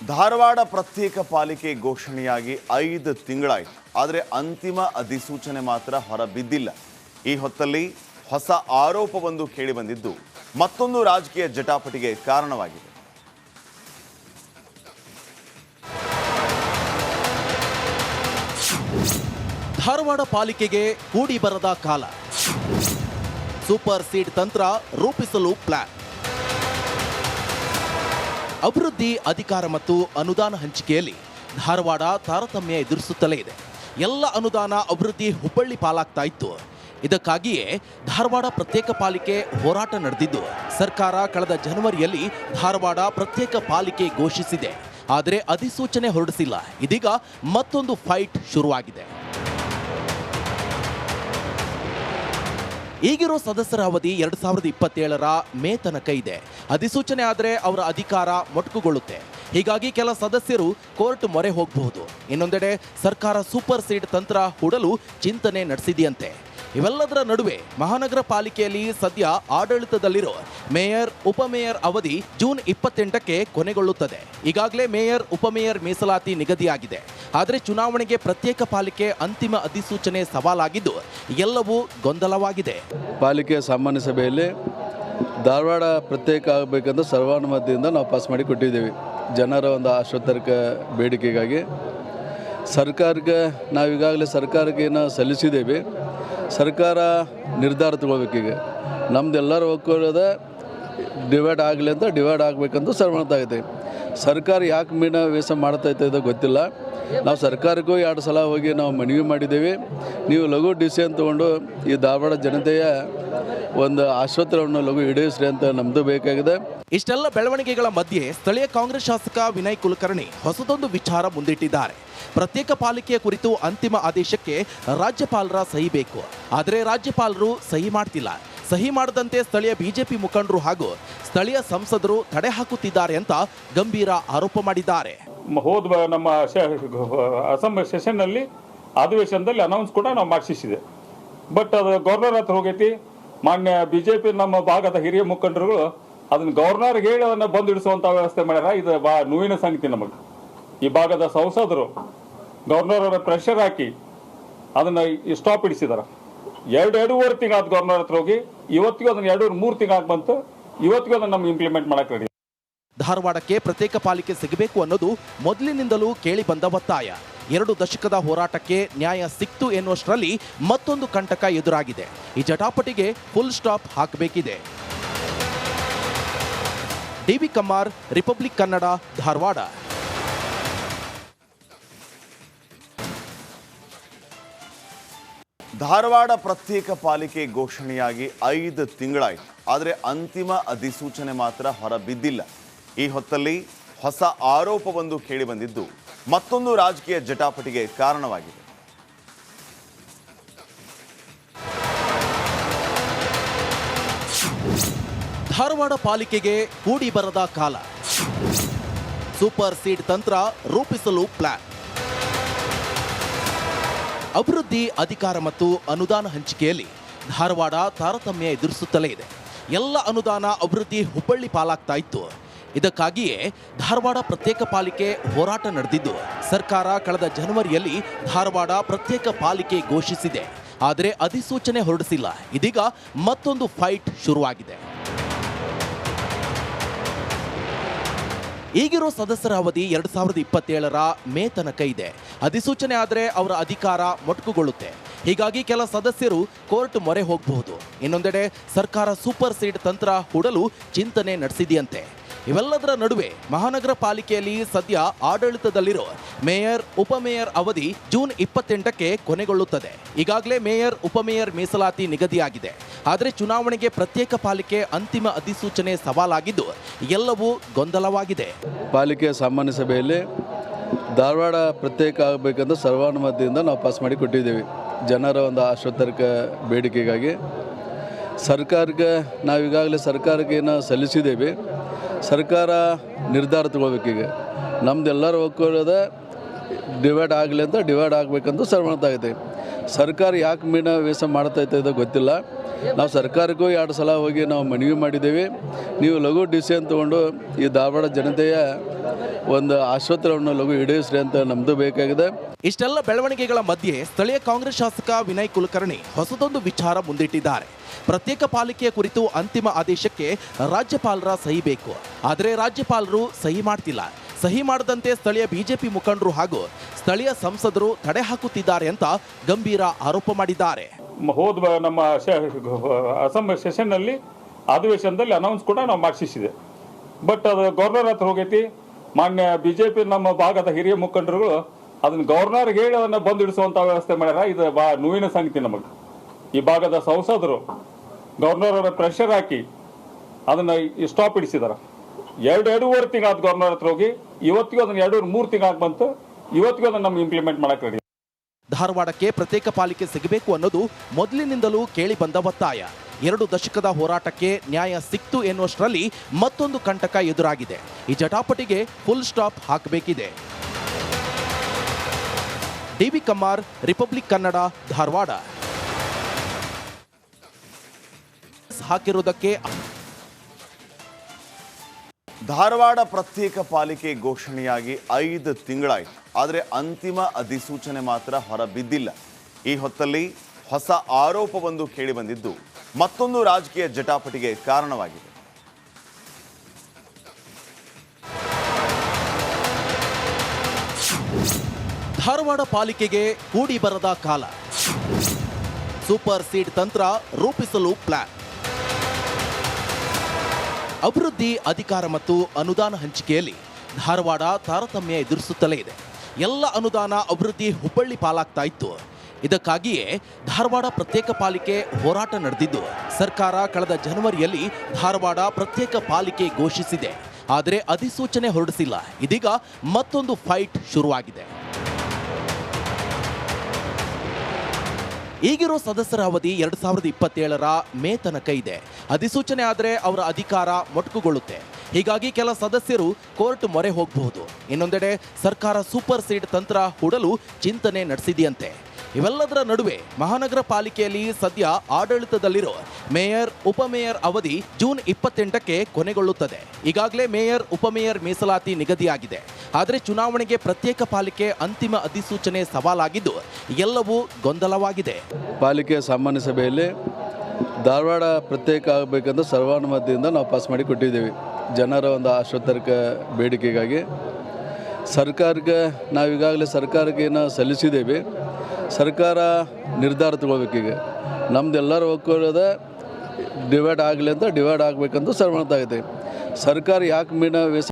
ಧಾರವಾಡ ಪ್ರತ್ಯೇಕ ಪಾಲಿಕೆ ಘೋಷಣೆಯಾಗಿ 5 ತಿಂಗಳಾಯಿತು. ಆದರೆ ಅಂತಿಮ ಅಧಿಸೂಚನೆ ಮಾತ್ರ ಹೊರಬಿದ್ದಿಲ್ಲ. ಈ ಹೊತ್ತಲ್ಲಿ ಹೊಸ ಆರೋಪವೊಂದು ಕೇಳಿಬಂದಿದ್ದು ಮತ್ತೊಂದು ರಾಜಕೀಯ ಜಟಾಪಟಿಗೆ ಕಾರಣವಾಗಿದೆ. ಧಾರವಾಡ ಪಾಲಿಕೆಗೆ ಕೂಡಿ ಬರದ ಕಾಲ. ಸೂಪರ್ ಸೀಡ್ ತಂತ್ರ ರೂಪಿಸಲು ಪ್ಲಾನ್. ಅಭಿವೃದ್ಧಿ, ಅಧಿಕಾರ ಮತ್ತು ಅನುದಾನ ಹಂಚಿಕೆಯಲ್ಲಿ ಧಾರವಾಡ ತಾರತಮ್ಯ ಎದುರಿಸುತ್ತಲೇ ಇದೆ. ಎಲ್ಲ ಅನುದಾನ, ಅಭಿವೃದ್ಧಿ ಹುಬ್ಬಳ್ಳಿ ಪಾಲಾಗ್ತಾ ಇತ್ತು. ಇದಕ್ಕಾಗಿಯೇ ಧಾರವಾಡ ಪ್ರತ್ಯೇಕ ಪಾಲಿಕೆ ಹೋರಾಟ ನಡೆದಿದ್ದು, ಸರ್ಕಾರ ಕಳೆದ ಜನವರಿಯಲ್ಲಿ ಧಾರವಾಡ ಪ್ರತ್ಯೇಕ ಪಾಲಿಕೆ ಘೋಷಿಸಿದೆ. ಆದರೆ ಅಧಿಸೂಚನೆ ಹೊರಡಿಸಿಲ್ಲ. ಇದೀಗ ಮತ್ತೊಂದು ಫೈಟ್ ಶುರುವಾಗಿದೆ. ಈಗಿರೋ ಸದಸ್ಯರ ಅವಧಿ 2027ರ ಮೇ ತನಕ ಇದೆ. ಅಧಿಸೂಚನೆ ಆದರೆ ಅವರ ಅಧಿಕಾರ ಮೊಟಕುಗೊಳ್ಳುತ್ತೆ. ಹೀಗಾಗಿ ಕೆಲ ಸದಸ್ಯರು ಕೋರ್ಟ್ ಮೊರೆ ಹೋಗಬಹುದು. ಇನ್ನೊಂದೆಡೆ ಸರ್ಕಾರ ಸೂಪರ್ ಸೀಡ್ ತಂತ್ರ ಹೂಡಲು ಚಿಂತನೆ ನಡೆಸಿದೆಯಂತೆ. ಇವೆಲ್ಲದರ ನಡುವೆ ಮಹಾನಗರ ಪಾಲಿಕೆಯಲ್ಲಿ ಸದ್ಯ ಆಡಳಿತದಲ್ಲಿರೋ ಮೇಯರ್, ಉಪಮೇಯರ್ ಅವಧಿ ಜೂನ್ 28ಕ್ಕೆ ಕೊನೆಗೊಳ್ಳುತ್ತದೆ. ಈಗಾಗಲೇ ಮೇಯರ್, ಉಪಮೇಯರ್ ಮೀಸಲಾತಿ ನಿಗದಿಯಾಗಿದೆ. ಆದರೆ ಚುನಾವಣೆಗೆ ಪ್ರತ್ಯೇಕ ಪಾಲಿಕೆ ಅಂತಿಮ ಅಧಿಸೂಚನೆ ಸವಾಲಾಗಿದ್ದು ಎಲ್ಲವೂ ಗೊಂದಲವಾಗಿದೆ. ಪಾಲಿಕೆ ಸಾಮಾನ್ಯ ಸಭೆಯಲ್ಲಿ ಧಾರವಾಡ ಪ್ರತ್ಯೇಕ ಆಗಬೇಕಂತ ಸರ್ವಾನುಮತದಿಂದ ನಾವು ಪಾಸ್ ಮಾಡಿ ಕೊಟ್ಟಿದ್ದೀವಿ. ಜನರ ಒಂದು ಆಶೋತ್ತರಕ ಬೇಡಿಕೆಗಾಗಿ ಸರ್ಕಾರಕ್ಕೆ ನಾವೀಗಾಗಲೇ ಸರ್ಕಾರಕ್ಕೆ ಏನು ಸಲ್ಲಿಸಿದ್ದೇವೆ. ಸರ್ಕಾರ ನಿರ್ಧಾರ ತಗೋಬೇಕೀಗ. ನಮ್ದೆಲ್ಲರ ಒಕ್ಕೂಟದ ಡಿವೈಡ್ ಆಗಲಿ ಅಂತ ಡಿವೈಡ್ ಆಗಬೇಕಂತ ಸರ್ವಾನುಮತ ಆಗಿದೆ. ಸರ್ಕಾರ ಯಾಕೆ ಮೀನವೇಶ ಮಾಡ್ತಾಯಿತ್ತು ಇದು ಗೊತ್ತಿಲ್ಲ. ನಾವು ಸರ್ಕಾರಕ್ಕೂ 2 ಸಲ ಹೋಗಿ ನಾವು ಮನವಿ ಮಾಡಿದ್ದೇವೆ. ನೀವು ಲಘು ಡಿಸಿಷನ್ ತೊಗೊಂಡು ಈ ಧಾರವಾಡ ಜನತೆಯ ಒಂದು ಆಶೋತ್ತರವನ್ನು ಲಘು ಈಡೇರಿಸ್ರಿ ಅಂತ ನಮ್ಮದು ಬೇಕಾಗಿದೆ. ಇಷ್ಟೆಲ್ಲ ಬೆಳವಣಿಗೆಗಳ ಮಧ್ಯೆ ಸ್ಥಳೀಯ ಕಾಂಗ್ರೆಸ್ ಶಾಸಕ ವಿನಯ್ ಕುಲಕರ್ಣಿ ಹೊಸದೊಂದು ವಿಚಾರ ಮುಂದಿಟ್ಟಿದ್ದಾರೆ. ಪ್ರತ್ಯೇಕ ಪಾಲಿಕೆಯ ಕುರಿತು ಅಂತಿಮ ಆದೇಶಕ್ಕೆ ರಾಜ್ಯಪಾಲರ ಸಹಿ ಬೇಕು. ಆದರೆ ರಾಜ್ಯಪಾಲರು ಸಹಿ ಮಾಡ್ತಿಲ್ಲ. ಸಹಿ ಮಾಡದಂತೆ ಸ್ಥಳೀಯ ಬಿಜೆಪಿ ಮುಖಂಡರು ಹಾಗೂ ಸ್ಥಳೀಯ ಸಂಸದರು ತಡೆ ಹಾಕುತ್ತಿದ್ದಾರೆ ಅಂತ ಗಂಭೀರ ಆರೋಪ ಮಾಡಿದ್ದಾರೆ. ಹೋದ ನಮ್ಮ ಅಸೆಂಬ್ಲಿ ಸೆಷನ್ನಲ್ಲಿ ಅಧಿವೇಶನದಲ್ಲಿ ಅನೌನ್ಸ್ ಕೂಡ ನಾವು ಮಾಡಿಸಿದೆ. ಬಟ್ ಅದು ಗವರ್ನರ್ ಹತ್ರ ಹೋಗೈತಿ. ಮಾನ್ಯ ಬಿಜೆಪಿ ನಮ್ಮ ಭಾಗದ ಹಿರಿಯ ಮುಖಂಡರುಗಳು ಅದನ್ನ ಗವರ್ನರ್ಗೆ ಹೇಳಿ ಅದನ್ನ ಬಂದು ಇಡಿಸುವಂತ ವ್ಯವಸ್ಥೆ ಮಾಡ್ಯಾರ. ಇದು ನೋವಿನ ಸಂಗತಿ. ನಮಗೆ ಈ ಭಾಗದ ಸಂಸದರು ಗವರ್ನರ್ ಅವರ ಪ್ರೆಷರ್ ಹಾಕಿ ಅದನ್ನ ಸ್ಟಾಪ್ ಇಡಿಸಿದಾರೆ. 2.5 ತಿಂಗಳು ಗವರ್ನರ್ ಹತ್ರ ಹೋಗಿ ಇವತ್ತಿಗೂ ಅದನ್ನ 2-3 ತಿಂಗಳು ಬಂತು. ಇವತ್ತಿಗೂ ಅದನ್ನ ನಮ್ಗೆ ಇಂಪ್ಲಿಮೆಂಟ್ ಮಾಡಕ್ಕೆ ರೆಡಿ. ಧಾರವಾಡಕ್ಕೆ ಪ್ರತ್ಯೇಕ ಪಾಲಿಕೆ ಸಿಗಬೇಕು ಅನ್ನೋದು ಮೊದಲಿನಿಂದಲೂ ಕೇಳಿ ಬಂದ ಒತ್ತಾಯ. 2 ದಶಕದ ಹೋರಾಟಕ್ಕೆ ನ್ಯಾಯ ಸಿಕ್ತು ಎನ್ನುವಷ್ಟರಲ್ಲಿ ಮತ್ತೊಂದು ಕಂಟಕ ಎದುರಾಗಿದೆ. ಈ ಜಟಾಪಟಿಗೆ ಫುಲ್ ಸ್ಟಾಪ್ ಹಾಕಬೇಕಿದೆ. DV Kammar, Republic Kannada, Dharwad. ಧಾರವಾಡ ಪ್ರತ್ಯೇಕ ಪಾಲಿಕೆ ಘೋಷಣೆಯಾಗಿ 5 ತಿಂಗಳಾಯಿತು. ಆದರೆ ಅಂತಿಮ ಅಧಿಸೂಚನೆ ಮಾತ್ರ ಹೊರಬಿದ್ದಿಲ್ಲ. ಈ ಹೊತ್ತಲ್ಲಿ ಹೊಸ ಆರೋಪವೊಂದು ಕೇಳಿಬಂದಿದ್ದು ಮತ್ತೊಂದು ರಾಜಕೀಯ ಜಟಾಪಟಿಗೆ ಕಾರಣವಾಗಿದೆ. ಧಾರವಾಡ ಪಾಲಿಕೆಗೆ ಕೂಡಿ ಬರದ ಕಾಲ. ಸೂಪರ್ ಸೀಡ್ ತಂತ್ರ ರೂಪಿಸಲು ಪ್ಲಾನ್. ಅಭಿವೃದ್ಧಿ, ಅಧಿಕಾರ ಮತ್ತು ಅನುದಾನ ಹಂಚಿಕೆಯಲ್ಲಿ ಧಾರವಾಡ ತಾರತಮ್ಯ ಎದುರಿಸುತ್ತಲೇ ಇದೆ. ಎಲ್ಲ ಅನುದಾನ, ಅಭಿವೃದ್ಧಿ ಹುಬ್ಬಳ್ಳಿ ಪಾಲಾಗ್ತಾ ಇತ್ತು. ಇದಕ್ಕಾಗಿಯೇ ಧಾರವಾಡ ಪ್ರತ್ಯೇಕ ಪಾಲಿಕೆ ಹೋರಾಟ ನಡೆದಿದ್ದು, ಸರ್ಕಾರ ಕಳೆದ ಜನವರಿಯಲ್ಲಿ ಧಾರವಾಡ ಪ್ರತ್ಯೇಕ ಪಾಲಿಕೆ ಘೋಷಿಸಿದೆ. ಆದರೆ ಅಧಿಸೂಚನೆ ಹೊರಡಿಸಿಲ್ಲ. ಇದೀಗ ಮತ್ತೊಂದು ಫೈಟ್ ಶುರುವಾಗಿದೆ. ಈಗಿರೋ ಸದಸ್ಯರ ಅವಧಿ 2027ರ ಮೇ ತನಕ ಇದೆ. ಅಧಿಸೂಚನೆ ಆದರೆ ಅವರ ಅಧಿಕಾರ ಮೊಟಕುಗೊಳ್ಳುತ್ತೆ. ಹೀಗಾಗಿ ಕೆಲ ಸದಸ್ಯರು ಕೋರ್ಟ್ ಮೊರೆ ಹೋಗಬಹುದು. ಇನ್ನೊಂದೆಡೆ ಸರ್ಕಾರ ಸೂಪರ್ ಸೀಡ್ ತಂತ್ರ ಹೂಡಲು ಚಿಂತನೆ ನಡೆಸಿದೆಯಂತೆ. ಇವೆಲ್ಲದರ ನಡುವೆ ಮಹಾನಗರ ಪಾಲಿಕೆಯಲ್ಲಿ ಸದ್ಯ ಆಡಳಿತದಲ್ಲಿರೋ ಮೇಯರ್, ಉಪಮೇಯರ್ ಅವಧಿ ಜೂನ್ 28ಕ್ಕೆ ಕೊನೆಗೊಳ್ಳುತ್ತದೆ. ಈಗಾಗಲೇ ಮೇಯರ್, ಉಪಮೇಯರ್ ಮೀಸಲಾತಿ ನಿಗದಿಯಾಗಿದೆ. ಆದರೆ ಚುನಾವಣೆಗೆ ಪ್ರತ್ಯೇಕ ಪಾಲಿಕೆ ಅಂತಿಮ ಅಧಿಸೂಚನೆ ಸವಾಲಾಗಿದ್ದು ಎಲ್ಲವೂ ಗೊಂದಲವಾಗಿದೆ. ಪಾಲಿಕೆ ಸಾಮಾನ್ಯ ಸಭೆಯಲ್ಲಿ ಧಾರವಾಡ ಪ್ರತ್ಯೇಕ ಆಗಬೇಕಂತ ಸರ್ವಾನುಮತದಿಂದ ನಾವು ಪಾಸ್ ಮಾಡಿ ಕೊಟ್ಟಿದ್ದೀವಿ. ಜನರ ಒಂದು ಆಶೋತ್ತರಕ ಬೇಡಿಕೆಗಾಗಿ ಸರ್ಕಾರಕ್ಕೆ ನಾವೀಗಾಗಲೇ ಸರ್ಕಾರಕ್ಕೆ ಏನು ಸಲ್ಲಿಸಿದ್ದೇವೆ. ಸರ್ಕಾರ ನಿರ್ಧಾರ ತಗೋಬೇಕೀಗ. ನಮ್ದೆಲ್ಲರ ಒಕ್ಕೂಟದ ಡಿವೈಡ್ ಆಗಲಿ ಅಂತ ಡಿವೈಡ್ ಆಗಬೇಕಂತ ಸರ್ವಾನುಮತ ಆಗಿದೆ. ಸರ್ಕಾರ ಯಾಕೆ ಮೀನ ವೇಷ ಮಾಡ್ತಾಯಿದ್ದೋ ಗೊತ್ತಿಲ್ಲ. ನಾವು ಸರ್ಕಾರಕ್ಕೂ 2 ಸಲ ಹೋಗಿ ನಾವು ಮನವಿ ಮಾಡಿದ್ದೇವೆ. ನೀವು ಲಘು ಡಿಸಿಷನ್ ತೊಗೊಂಡು ಈ ಧಾರವಾಡ ಜನತೆಯ ಒಂದು ಆಶೋತ್ತರವನ್ನು ಲಘು ಈಡೇರಿಸ್ರಿ ಅಂತ ನಮ್ಮದು ಬೇಕಾಗಿದೆ. ಇಷ್ಟೆಲ್ಲ ಬೆಳವಣಿಗೆಗಳ ಮಧ್ಯೆ ಸ್ಥಳೀಯ ಕಾಂಗ್ರೆಸ್ ಶಾಸಕ ವಿನಯ್ ಕುಲಕರ್ಣಿ ಹೊಸದೊಂದು ವಿಚಾರ ಮುಂದಿಟ್ಟಿದ್ದಾರೆ. ಪ್ರತ್ಯೇಕ ಪಾಲಿಕೆಯ ಕುರಿತು ಅಂತಿಮ ಆದೇಶಕ್ಕೆ ರಾಜ್ಯಪಾಲರ ಸಹಿ ಬೇಕು. ಆದರೆ ರಾಜ್ಯಪಾಲರು ಸಹಿ ಮಾಡ್ತಿಲ್ಲ. ಸಹಿ ಮಾಡದಂತೆ ಸ್ಥಳೀಯ ಬಿಜೆಪಿ ಮುಖಂಡರು ಹಾಗೂ ಸ್ಥಳೀಯ ಸಂಸದರು ತಡೆ ಹಾಕುತ್ತಿದ್ದಾರೆ ಅಂತ ಗಂಭೀರ ಆರೋಪ ಮಾಡಿದ್ದಾರೆ. ಹೋದ ನಮ್ಮ ಅಸೆಂಬ್ಲಿ ಸೆಷನ್ನಲ್ಲಿ ಅಧಿವೇಶನದಲ್ಲಿ ಅನೌನ್ಸ್ ಕೂಡ ನಾವು ಮಾಡಿಸಿದೆ. ಬಟ್ ಅದು ಗವರ್ನರ್ ಹತ್ರ ಹೋಗೈತಿ. ಮಾನ್ಯ ಬಿಜೆಪಿ ನಮ್ಮ ಭಾಗದ ಹಿರಿಯ ಮುಖಂಡರುಗಳು ಅದನ್ನ ಗವರ್ನರ್ಗೆ ಹೇಳಿ ಅದನ್ನ ಬಂದಿಡಿಸುವಂತ ವ್ಯವಸ್ಥೆ ಮಾಡ್ಯಾರ. ಇದು ನೋವಿನ ಸಂಗತಿ ನಮಗೆ. ಈ ಭಾಗದ ಸಂಸದರು ಗವರ್ನರ್ ಅವರ ಪ್ರೆಷರ್ ಹಾಕಿ ಅದನ್ನ ಸ್ಟಾಪ್ ಇಡಿಸಿದಾರ. 2.5 ತಿಂಗಳು ಗವರ್ನರ್ ಹತ್ರ ಹೋಗಿ ಇವತ್ತಿಗೂ ಅದನ್ನ 2-3 ತಿಂಗಳು ಬಂತು. ಇವತ್ತಿಗೂ ಅದನ್ನ ನಮ್ಗೆ ಇಂಪ್ಲಿಮೆಂಟ್ ಮಾಡಕ್ ರೆಡಿ. ಧಾರವಾಡಕ್ಕೆ ಪ್ರತ್ಯೇಕ ಪಾಲಿಕೆ ಸಿಗಬೇಕು ಅನ್ನೋದು ಮೊದಲಿನಿಂದಲೂ ಕೇಳಿ ಬಂದ ಒತ್ತಾಯ. 2 ದಶಕದ ಹೋರಾಟಕ್ಕೆ ನ್ಯಾಯ ಸಿಕ್ತು ಎನ್ನುವಷ್ಟರಲ್ಲಿ ಮತ್ತೊಂದು ಕಂಟಕ ಎದುರಾಗಿದೆ. ಈ ಜಟಾಪಟಿಗೆ ಫುಲ್ ಸ್ಟಾಪ್ ಹಾಕಬೇಕಿದೆ. DV Kammar, Republic Kannada, Dharwad. ಹಾಕಿರುವುದಕ್ಕೆ ಧಾರವಾಡ ಪ್ರತ್ಯೇಕ ಪಾಲಿಕೆ ಘೋಷಣೆಯಾಗಿ 5 ತಿಂಗಳಾಯಿತು. ಆದರೆ ಅಂತಿಮ ಅಧಿಸೂಚನೆ ಮಾತ್ರ ಹೊರಬಿದ್ದಿಲ್ಲ. ಈ ಹೊತ್ತಲ್ಲಿ ಹೊಸ ಆರೋಪವೊಂದು ಕೇಳಿಬಂದಿದ್ದು ಮತ್ತೊಂದು ರಾಜಕೀಯ ಜಟಾಪಟಿಗೆ ಕಾರಣವಾಗಿದೆ. ಧಾರವಾಡ ಪಾಲಿಕೆಗೆ ಕೂಡಿ ಬರದ ಕಾಲ. ಸೂಪರ್ ಸೀಡ್ ತಂತ್ರ ರೂಪಿಸಲು ಪ್ಲಾನ್. ಅಭಿವೃದ್ಧಿ, ಅಧಿಕಾರ ಮತ್ತು ಅನುದಾನ ಹಂಚಿಕೆಯಲ್ಲಿ ಧಾರವಾಡ ತಾರತಮ್ಯ ಎದುರಿಸುತ್ತಲೇ ಇದೆ. ಎಲ್ಲ ಅನುದಾನ, ಅಭಿವೃದ್ಧಿ ಹುಬ್ಬಳ್ಳಿ ಪಾಲಾಗ್ತಾ ಇತ್ತು. ಇದಕ್ಕಾಗಿಯೇ ಧಾರವಾಡ ಪ್ರತ್ಯೇಕ ಪಾಲಿಕೆ ಹೋರಾಟ ನಡೆದಿದ್ದು, ಸರ್ಕಾರ ಕಳೆದ ಜನವರಿಯಲ್ಲಿ ಧಾರವಾಡ ಪ್ರತ್ಯೇಕ ಪಾಲಿಕೆ ಘೋಷಿಸಿದೆ. ಆದರೆ ಅಧಿಸೂಚನೆ ಹೊರಡಿಸಿಲ್ಲ. ಇದೀಗ ಮತ್ತೊಂದು ಫೈಟ್ ಶುರುವಾಗಿದೆ. ಈಗಿರೋ ಸದಸ್ಯರ ಅವಧಿ 2027ರ ಮೇ ತನಕ ಇದೆ. ಅಧಿಸೂಚನೆ ಆದರೆ ಅವರ ಅಧಿಕಾರ ಮೊಟಕುಗೊಳ್ಳುತ್ತೆ. ಹೀಗಾಗಿ ಕೆಲ ಸದಸ್ಯರು ಕೋರ್ಟ್ ಮೊರೆ ಹೋಗಬಹುದು. ಇನ್ನೊಂದೆಡೆ ಸರ್ಕಾರ ಸೂಪರ್ ಸೀಡ್ ತಂತ್ರ ಹೂಡಲು ಚಿಂತನೆ ನಡೆಸಿದೆಯಂತೆ. ಇವೆಲ್ಲದರ ನಡುವೆ ಮಹಾನಗರ ಪಾಲಿಕೆಯಲ್ಲಿ ಸದ್ಯ ಆಡಳಿತದಲ್ಲಿರೋ ಮೇಯರ್, ಉಪಮೇಯರ್ ಅವಧಿ ಜೂನ್ 28ಕ್ಕೆ ಕೊನೆಗೊಳ್ಳುತ್ತದೆ. ಈಗಾಗಲೇ ಮೇಯರ್, ಉಪಮೇಯರ್ ಮೀಸಲಾತಿ ನಿಗದಿಯಾಗಿದೆ. ಆದರೆ ಚುನಾವಣೆಗೆ ಪ್ರತ್ಯೇಕ ಪಾಲಿಕೆ ಅಂತಿಮ ಅಧಿಸೂಚನೆ ಸವಾಲಾಗಿದ್ದು ಎಲ್ಲವೂ ಗೊಂದಲವಾಗಿದೆ. ಪಾಲಿಕೆ ಸಾಮಾನ್ಯ ಸಭೆಯಲ್ಲಿ ಧಾರವಾಡ ಪ್ರತ್ಯೇಕ ಆಗಬೇಕಂತ ಸರ್ವಾನುಮತದಿಂದ ನಾವು ಪಾಸ್ ಮಾಡಿ ಕೊಟ್ಟಿದ್ದೀವಿ. ಜನರ ಒಂದು ಆಶೋತ್ತರಕ ಬೇಡಿಕೆಗಾಗಿ ಸರ್ಕಾರಕ್ಕೆ ನಾವೀಗಾಗಲೇ ಸರ್ಕಾರಕ್ಕೆ ಏನೋ ಸಲ್ಲಿಸಿದ್ದೇವೆ. ಸರ್ಕಾರ ನಿರ್ಧಾರ ತಗೋಬೇಕೀಗ. ನಮ್ದೆಲ್ಲರೂ ಒಕ್ಕೋರದ ಡಿವೈಡ್ ಆಗಲಿ ಅಂತ ಡಿವೈಡ್ ಆಗಬೇಕಂತ ಸರ್ವಾನುಮತ ಆಗಿದೆ. ಸರ್ಕಾರ ಯಾಕೆ ಮೀನ ವೇಷ